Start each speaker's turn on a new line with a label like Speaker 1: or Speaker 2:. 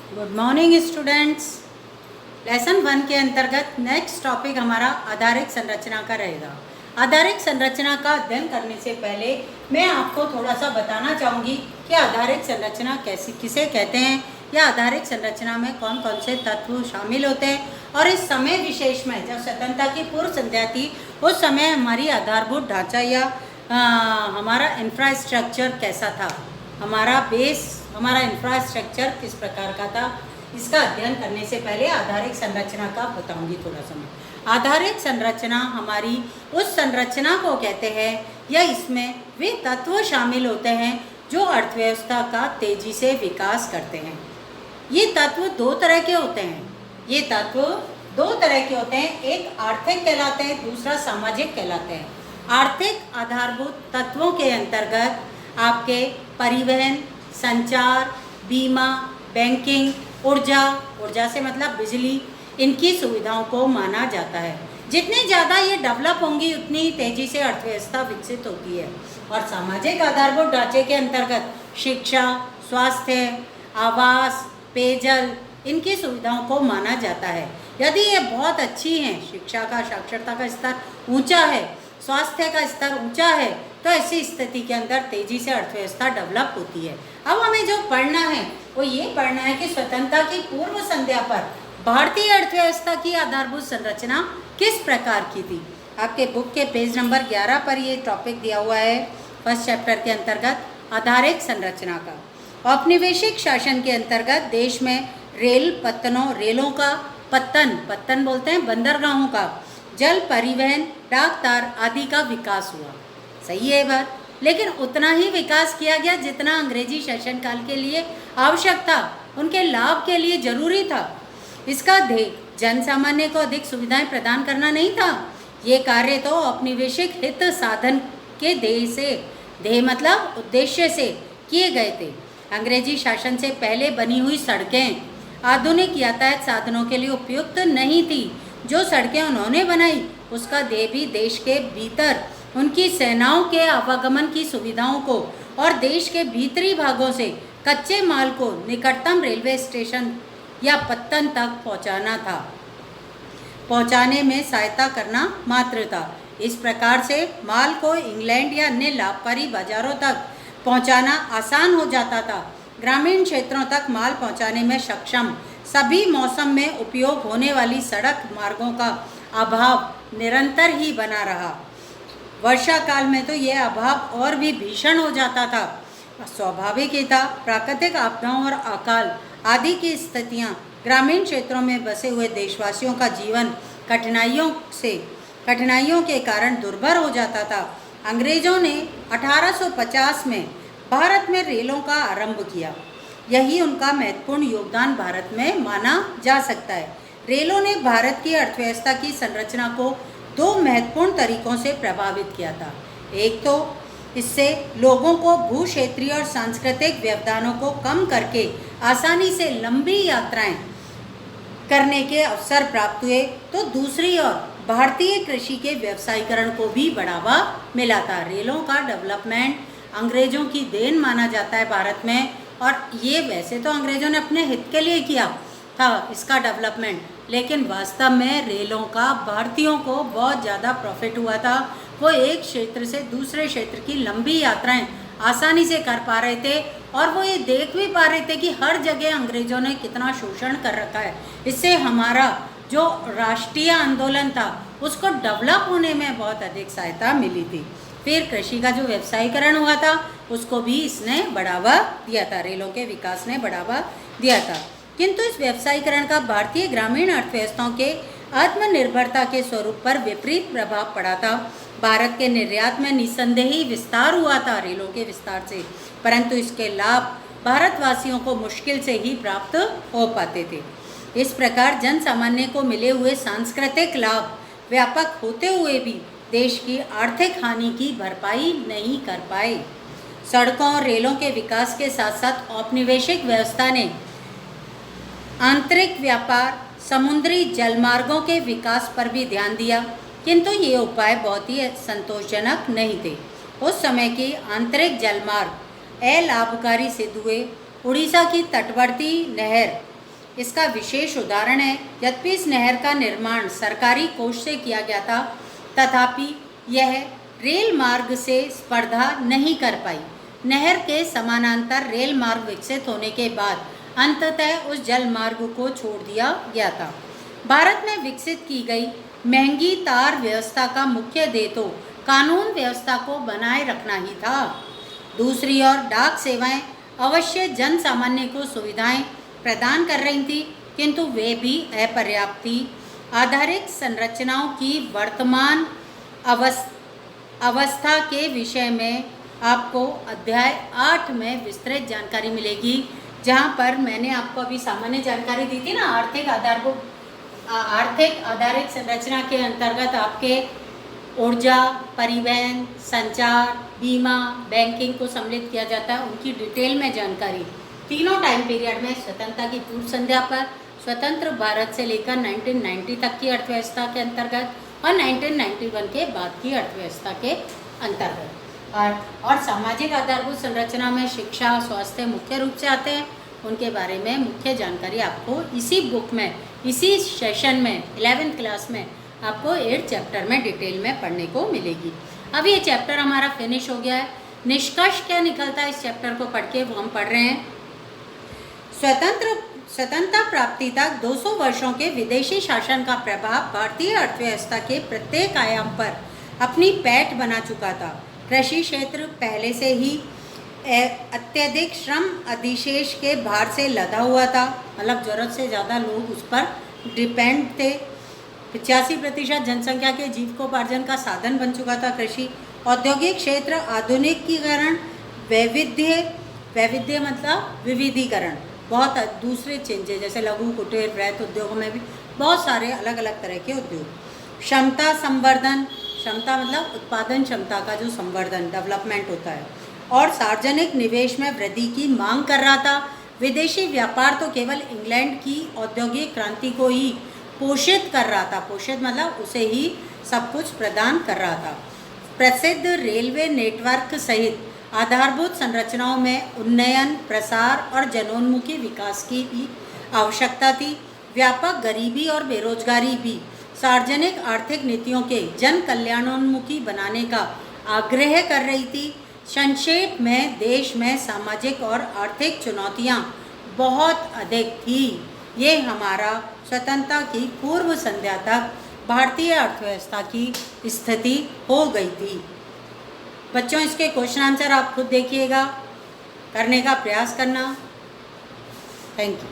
Speaker 1: Good morning students. Lesson 1 के अंतर्गत next topic हमारा आधारिक संरचना का रहेगा। आधारिक संरचना का अध्ययन करने से पहले मैं आपको थोड़ा सा बताना चाहूँगी कि आधारिक संरचना किसे कहते हैं या आधारिक संरचना में कौन कौन से तत्व शामिल होते हैं, और इस समय विशेष में जब स्वतंत्रता की पूर्व संध्या थी उस समय हमारी आधारभूत ढांचा या हमारा इंफ्रास्ट्रक्चर कैसा था, हमारा बेस, हमारा इंफ्रास्ट्रक्चर किस प्रकार का था, इसका अध्ययन करने से पहले आधारिक संरचना का बताऊंगी थोड़ा समय। आधारिक संरचना हमारी उस संरचना को कहते हैं या इसमें वे तत्व शामिल होते हैं जो अर्थव्यवस्था का तेजी से विकास करते हैं। ये तत्व दो तरह के होते हैं। एक आर्थिक कहलाते हैं, दूसरा सामाजिक कहलाते हैं। आर्थिक आधारभूत तत्वों के अंतर्गत आपके परिवहन, संचार, बीमा, बैंकिंग, ऊर्जा से मतलब बिजली, इनकी सुविधाओं को माना जाता है। जितनी ज़्यादा ये डेवलप होंगी उतनी ही तेज़ी से अर्थव्यवस्था विकसित होती है। और सामाजिक आधारभूत ढांचे के अंतर्गत शिक्षा, स्वास्थ्य, आवास, पेयजल, इनकी सुविधाओं को माना जाता है। यदि ये बहुत अच्छी हैं, शिक्षा का, साक्षरता का स्तर ऊंचा है, स्वास्थ्य का स्तर ऊंचा है, तो ऐसी स्थिति के अंदर तेजी से अर्थव्यवस्था डेवलप होती है। अब हमें जो पढ़ना है वो ये पढ़ना है कि स्वतंत्रता की पूर्व संध्या पर भारतीय अर्थव्यवस्था की आधारभूत संरचना किस प्रकार की थी। आपके बुक के पेज नंबर 11 पर ये टॉपिक दिया हुआ है, फर्स्ट चैप्टर के अंतर्गत आधारिक संरचना का। औपनिवेशिक शासन के अंतर्गत देश में रेलों का पत्तन बोलते हैं, बंदरगाहों का, जल परिवहन, डाक तार आदि का विकास हुआ। सही है बात, लेकिन उतना ही विकास किया गया जितना अंग्रेजी शासनकाल के लिए आवश्यक था, उनके लाभ के लिए जरूरी था। इसका ध्येय जन सामान्य को अधिक सुविधाएं प्रदान करना नहीं था। ये कार्य तो औपनिवेशिक हित साधन के ध्येय मतलब उद्देश्य से किए गए थे। अंग्रेजी शासन से पहले बनी हुई सड़कें आधुनिक यातायात साधनों के लिए उपयुक्त नहीं थी। जो सड़कें उन्होंने बनाई उसका ध्येय भी देश के भीतर उनकी सेनाओं के आवागमन की सुविधाओं को और देश के भीतरी भागों से कच्चे माल को निकटतम रेलवे स्टेशन या पत्तन तक पहुंचाने में सहायता करना मात्र था। इस प्रकार से माल को इंग्लैंड या अन्य लाभकारी बाजारों तक पहुंचाना आसान हो जाता था। ग्रामीण क्षेत्रों तक माल पहुंचाने में सक्षम सभी मौसम में उपयोग होने वाली सड़क मार्गों का अभाव निरंतर ही बना रहा। वर्षा काल में तो यह अभाव और भी भीषण हो जाता था। स्वाभाविक ही था, प्राकृतिक आपदाओं और अकाल आदि की स्थितियां ग्रामीण क्षेत्रों में बसे हुए देशवासियों का जीवन कठिनाइयों के कारण दुर्भर हो जाता था। अंग्रेजों ने 1850 में भारत में रेलों का आरंभ किया। यही उनका महत्वपूर्ण योगदान भारत में माना जा सकता है। रेलों ने भारत की अर्थव्यवस्था की संरचना को दो महत्वपूर्ण तरीकों से प्रभावित किया था। एक तो इससे लोगों को भू क्षेत्रीय और सांस्कृतिक व्यवधानों को कम करके आसानी से लंबी यात्राएं करने के अवसर प्राप्त हुए, तो दूसरी ओर भारतीय कृषि के व्यवसायीकरण को भी बढ़ावा मिला था। रेलों का डेवलपमेंट अंग्रेजों की देन माना जाता है भारत में, और ये वैसे तो अंग्रेजों ने अपने हित के लिए किया था इसका डेवलपमेंट, लेकिन वास्तव में रेलों का भारतीयों को बहुत ज़्यादा प्रॉफिट हुआ था। वो एक क्षेत्र से दूसरे क्षेत्र की लंबी यात्राएं आसानी से कर पा रहे थे, और वो ये देख भी पा रहे थे कि हर जगह अंग्रेजों ने कितना शोषण कर रखा है। इससे हमारा जो राष्ट्रीय आंदोलन था उसको डेवलप होने में बहुत अधिक सहायता मिली थी। फिर कृषि का जो व्यवसायीकरण हुआ था उसको भी इसने बढ़ावा दिया था, रेलों के विकास ने बढ़ावा दिया था। किंतु इस व्यवसायीकरण का भारतीय ग्रामीण अर्थव्यवस्थाओं के आत्मनिर्भरता के स्वरूप पर विपरीत प्रभाव पड़ा था। भारत के निर्यात में निस्संदेह ही विस्तार हुआ था रेलों के विस्तार से, परंतु इसके लाभ भारतवासियों को मुश्किल से ही प्राप्त हो पाते थे। इस प्रकार जन सामान्य को मिले हुए सांस्कृतिक लाभ व्यापक होते हुए भी देश की आर्थिक हानि की भरपाई नहीं कर पाए। सड़कों और रेलों के विकास के साथ साथ औपनिवेशिक व्यवस्था ने आंतरिक व्यापार, समुद्री जलमार्गों के विकास पर भी ध्यान दिया, किंतु ये उपाय बहुत ही संतोषजनक नहीं थे। उस समय के आंतरिक जलमार्ग अलाभकारी सिद्ध हुए। उड़ीसा की तटवर्ती नहर इसका विशेष उदाहरण है। यद्यपि इस नहर का निर्माण सरकारी कोष से किया गया था, तथापि यह रेल मार्ग से स्पर्धा नहीं कर पाई। नहर के समानांतर रेल मार्ग विकसित होने के बाद अंततः उस जल मार्ग को छोड़ दिया गया था। भारत में विकसित की गई महंगी तार व्यवस्था का मुख्य ध्येय तो कानून व्यवस्था को बनाए रखना ही था। दूसरी ओर डाक सेवाएं अवश्य जन सामान्य को सुविधाएं प्रदान कर रही थी, किंतु वे भी अपर्याप्त थी। आधारिक संरचनाओं की वर्तमान अवस्था के विषय में आपको अध्याय 8 में विस्तृत जानकारी मिलेगी, जहां पर मैंने आपको अभी सामान्य जानकारी दी थी ना। आर्थिक आधारित संरचना के अंतर्गत आपके ऊर्जा, परिवहन, संचार, बीमा, बैंकिंग को सम्मिलित किया जाता है। उनकी डिटेल में जानकारी तीनों टाइम पीरियड में स्वतंत्रता की पूर्व संध्या पर, स्वतंत्र भारत से लेकर 1990 तक की अर्थव्यवस्था के अंतर्गत और 1991 के बाद की अर्थव्यवस्था के अंतर्गत। और सामाजिक आधारभूत संरचना में शिक्षा, स्वास्थ्य मुख्य रूप से आते हैं। उनके बारे में मुख्य जानकारी आपको इसी बुक में, इसी सेशन में 11th क्लास में आपको 8 चैप्टर में डिटेल में पढ़ने को मिलेगी। अब ये चैप्टर हमारा फिनिश हो गया है। निष्कर्ष क्या निकलता है इस चैप्टर को पढ़ के, वो हम पढ़ रहे हैं। स्वतंत्रता प्राप्ति तक 200 वर्षों के विदेशी शासन का प्रभाव भारतीय अर्थव्यवस्था के प्रत्येक आयाम पर अपनी पैठ बना चुका था। कृषि क्षेत्र पहले से ही अत्यधिक श्रम अधिशेष के भार से लदा हुआ था, मतलब ज़रूरत से ज़्यादा लोग उस पर डिपेंड थे। 85% जनसंख्या के जीविकोपार्जन का साधन बन चुका था कृषि। औद्योगिक क्षेत्र आधुनिकीकरण, वैविध्य मतलब विविधीकरण, बहुत दूसरे चेंजेस जैसे लघु कुटीर वृहत उद्योगों में भी बहुत सारे अलग अलग तरह के उद्योग। क्षमता संवर्धन, क्षमता मतलब उत्पादन क्षमता का जो संवर्धन, डेवलपमेंट होता है। और सार्वजनिक निवेश में वृद्धि की मांग कर रहा था। विदेशी व्यापार तो केवल इंग्लैंड की औद्योगिक क्रांति को ही पोषित कर रहा था, पोषित मतलब उसे ही सब कुछ प्रदान कर रहा था। प्रसिद्ध रेलवे नेटवर्क सहित आधारभूत संरचनाओं में उन्नयन, प्रसार और जनोन्मुखी विकास की भी आवश्यकता थी। व्यापक गरीबी और बेरोजगारी भी सार्वजनिक आर्थिक नीतियों के जन कल्याणोन्मुखी बनाने का आग्रह कर रही थी। संक्षेप में देश में सामाजिक और आर्थिक चुनौतियां बहुत अधिक थी। ये हमारा स्वतंत्रता की पूर्व संध्या तक भारतीय अर्थव्यवस्था की स्थिति हो गई थी। बच्चों, इसके क्वेश्चन आंसर आप खुद देखिएगा, करने का प्रयास करना। Thank you.